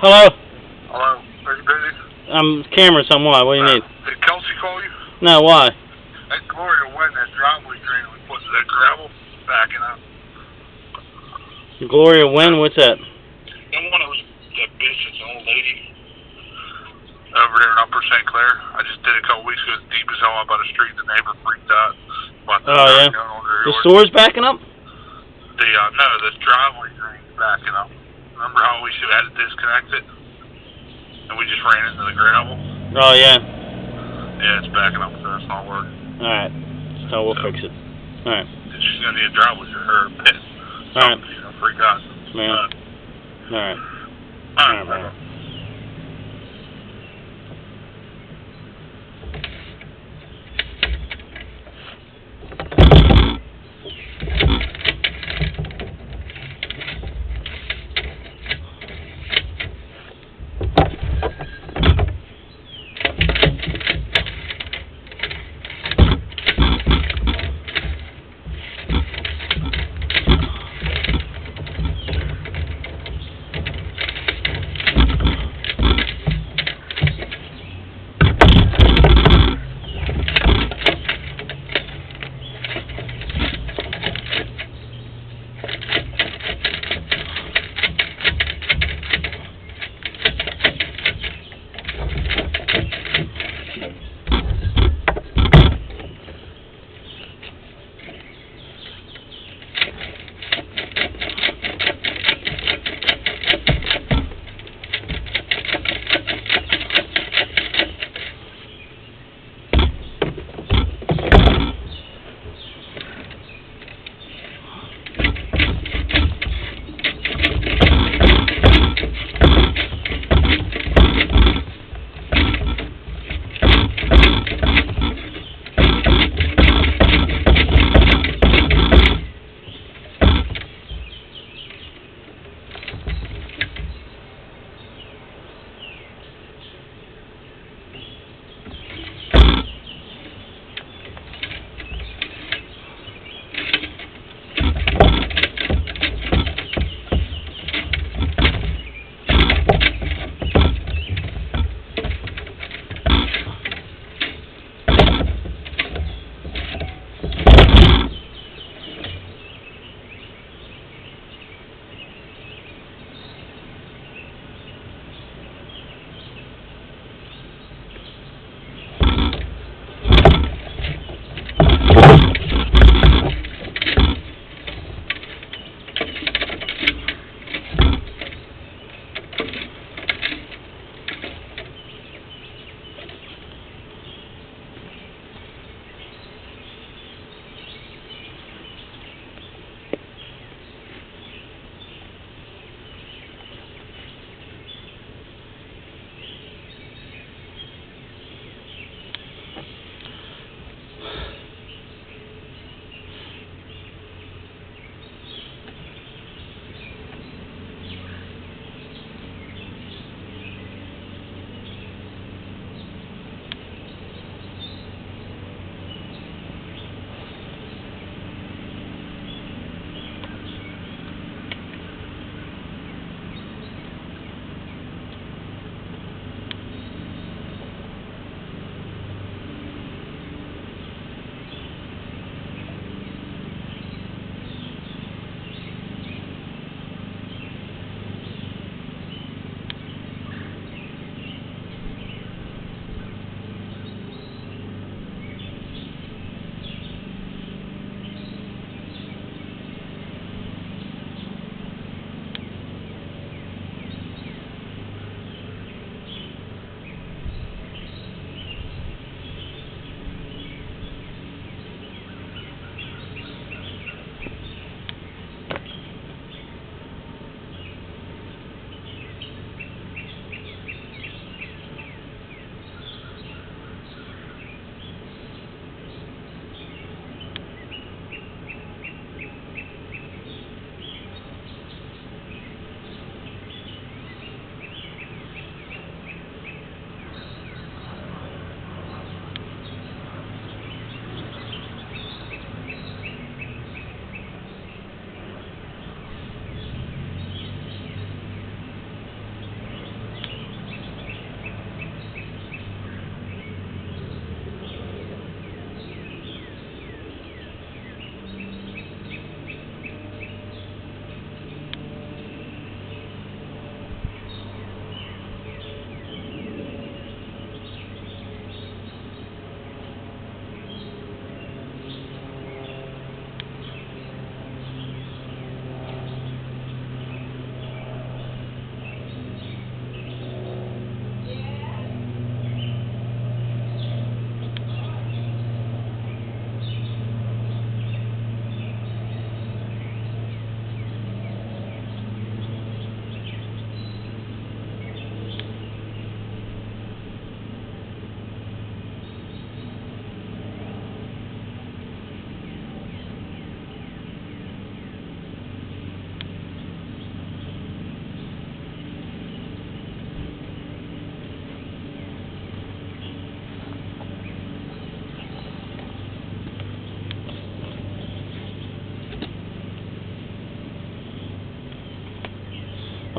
Hello? Hello, are you busy? I'm camera somewhat. What do you need? Did Kelsey call you? No, why? That Gloria went that driveway drain we put that gravel backing up. Gloria Wynn? What's that? And one of that bitch, it's an old lady over there in Upper St Clair. I just did it a couple weeks ago. It's deep as hell out by the street. The neighbor freaked out. Oh, yeah? The store's backing up? No, the driveway drain's backing up. Remember how we had to disconnect it? And we just ran into the gravel? Oh, yeah. Yeah, it's backing up, so it's not working. Alright. So we'll fix it. Alright. She's going to need a driveway or a pit. Alright. She's going to freak out. Yeah. Alright. Alright, Alright.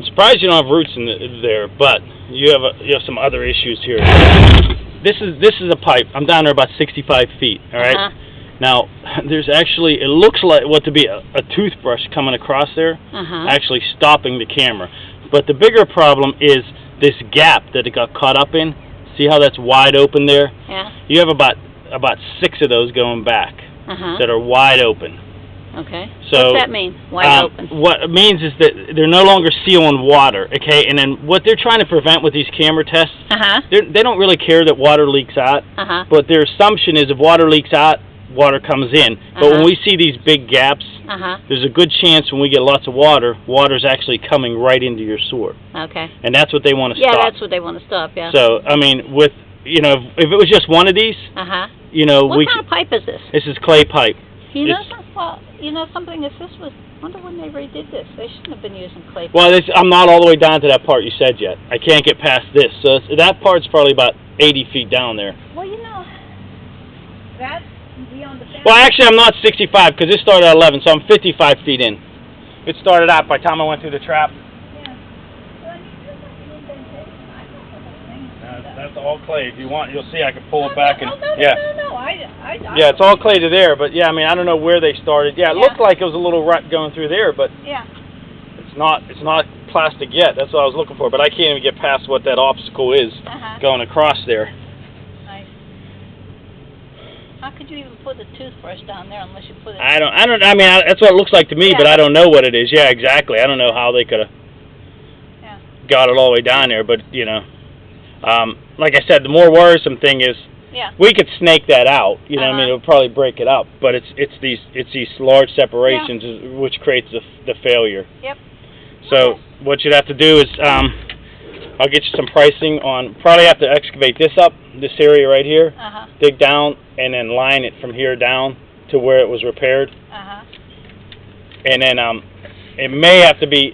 I'm surprised you don't have roots in there, but you have some other issues here. This is a pipe. I'm down there about 65 feet. All right. Now there's actually, it looks like what to be a toothbrush coming across there, actually stopping the camera. But the bigger problem is this gap that it got caught up in. See how that's wide open there? Yeah. You have about 6 of those going back that are wide open. Okay. So, what's that mean? Wide open. What it means is that they're no longer sealing water, okay? And then what they're trying to prevent with these camera tests, they don't really care that water leaks out, but their assumption is if water leaks out, water comes in. But when we see these big gaps, there's a good chance when we get lots of water, water's actually coming right into your sewer. Okay. And that's what they want to stop. Yeah, that's what they want to stop, yeah. So, I mean, with, you know, if it was just one of these, you know, what kind of pipe is this? This is clay pipe. You know, something if this was, I wonder when they redid this. They shouldn't have been using clay pipe. Well, I'm not all the way down to that part you said yet. I can't get past this. So that part's probably about 80 feet down there. Well, you know, that's beyond the fence. Well, actually, I'm not 65 because this started at 11, so I'm 55 feet in. It started out by the time I went through the trap. That's all clay. If you want, you'll see I can pull it back and yeah, it's all clay to there. But yeah, I mean, I don't know where they started. Yeah, it looked like it was a little rut going through there, but it's not plastic yet. That's what I was looking for. But I can't even get past what that obstacle is going across there. Nice. How could you even put a toothbrush down there unless you put it? I mean, that's what it looks like to me, but I don't know what it is. Yeah, exactly. I don't know how they could have got it all the way down there, but you know. Like I said, the more worrisome thing is we could snake that out. You know, what I mean, it would probably break it up. But it's these large separations which creates the failure. Yep. So what you'd have to do is I'll get you some pricing on. Probably have to excavate this up, this area right here, dig down, and then line it from here down to where it was repaired. And then it may have to be.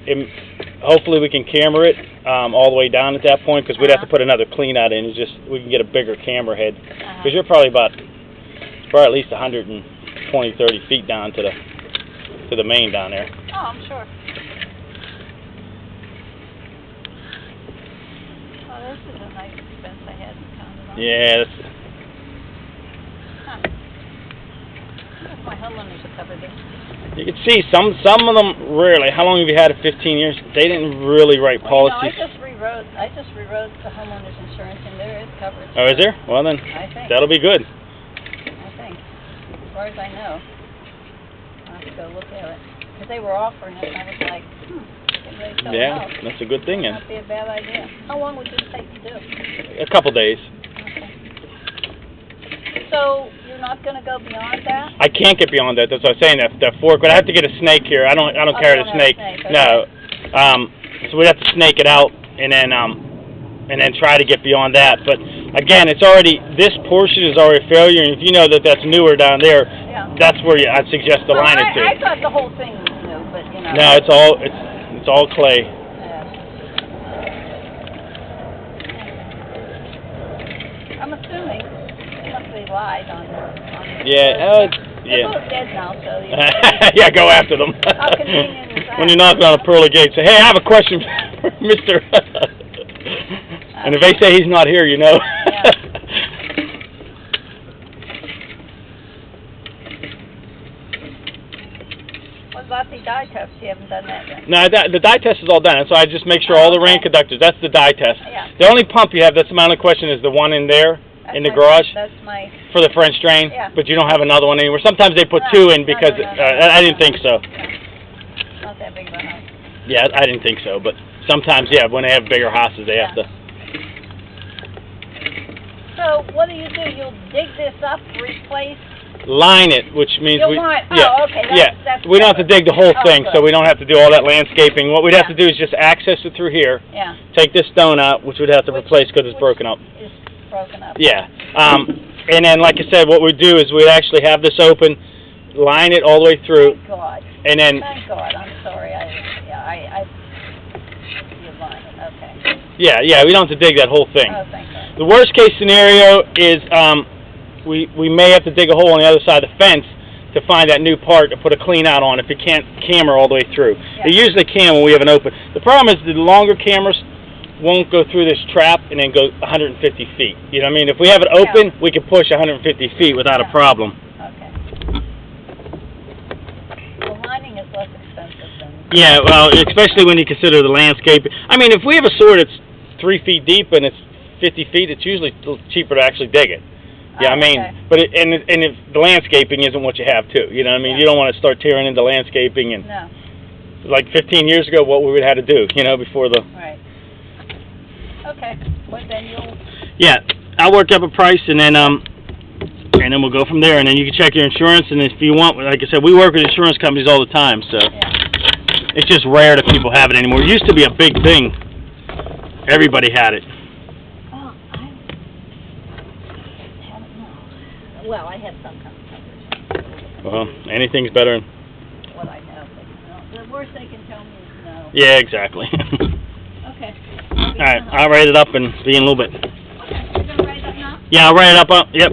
Hopefully we can camera it all the way down at that point because we'd have to put another clean out in. It's just we can get a bigger camera head because you're probably at least 120, 30 feet down to the main down there. Oh, I'm sure. Oh, this is a nice fence I hadn't counted on. Yeah. My homeowners will cover this. You can see some of them rarely. How long have you had it? 15 years. They didn't really write policies. You know, I just rewrote the homeowners insurance, and there is coverage. Oh, is there? Well then, that'll be good. I think, as far as I know. I'll have to go look at it because they were offering it, and I was like, yeah, that's a good thing. That would be a bad idea. How long would this take to do? A couple days. So you're not going to go beyond that? I can't get beyond that. That's what I'm saying. That fork. But I have to get a snake here. I don't carry the snake. No. So we'd have to snake it out and then try to get beyond that. But again, it's already, this portion is already a failure. And if you know that that's newer down there, that's where I'd suggest to line it to. I thought the whole thing was new, but you know. No, it's all clay. I'm assuming. They lied on yeah, they're both dead now, so yeah, go after them. How convenient is that? When you're knocking on a pearly gate, say, hey, I have a question for Mr. And if they say he's not here, you know. What about the dye test? You haven't done that yet? No, the dye test is all done. So I just make sure all the rain conductors, that's the dye test. The only pump you have, that's my only question, is the one in there. In the garage for the French drain, but you don't have another one anywhere. Sometimes they put two in because I didn't think so. Not that big of a house. Yeah, I didn't think so, but sometimes, when they have bigger houses, they have to. So what do? You'll dig this up, replace. Line it, which means that's we don't have to dig the whole thing, so we don't have to do all that landscaping. What we'd have to do is just access it through here. Take this stone out, which we'd have to replace because it's broken up. Broken up. Yeah. And then, like I said, what we'd do is we'd actually have this open, line it all the way through. Thank God. And then. Thank God. I'm sorry. You line it. Okay. Yeah. We don't have to dig that whole thing. Oh, thank God. The worst case scenario is we may have to dig a hole on the other side of the fence to find that new part to put a clean out on if it can't camera all the way through. Yeah. It usually can when we have an open. The problem is the longer cameras won't go through this trap and then go 150 feet. You know what I mean? If we have it open, we can push 150 feet without a problem. Okay. Well, lining is less expensive than... Yeah, well, especially when you consider the landscape. I mean, if we have a sewer that's 3 feet deep and it's 50 feet, it's usually a little cheaper to actually dig it. Yeah, I mean, okay. but if the landscaping isn't what you have too. You know what I mean? Yeah. You don't want to start tearing into landscaping and No. like 15 years ago, what we would have had to do, you know, before the... Right. Okay. Well, then you'll... Yeah, I'll work up a price and then we'll go from there. And then you can check your insurance. And if you want, like I said, we work with insurance companies all the time, so it's just rare that people have it anymore. It used to be a big thing. Everybody had it. Oh, I haven't known. Well, I have some kind of coverage. Well, anything's better. What I know, but the worst they can tell me is no. Yeah, exactly. Okay. All right, I'll write it up and be in a little bit. Okay, you're gonna write it up now? Yeah, I'll write it up. Yep.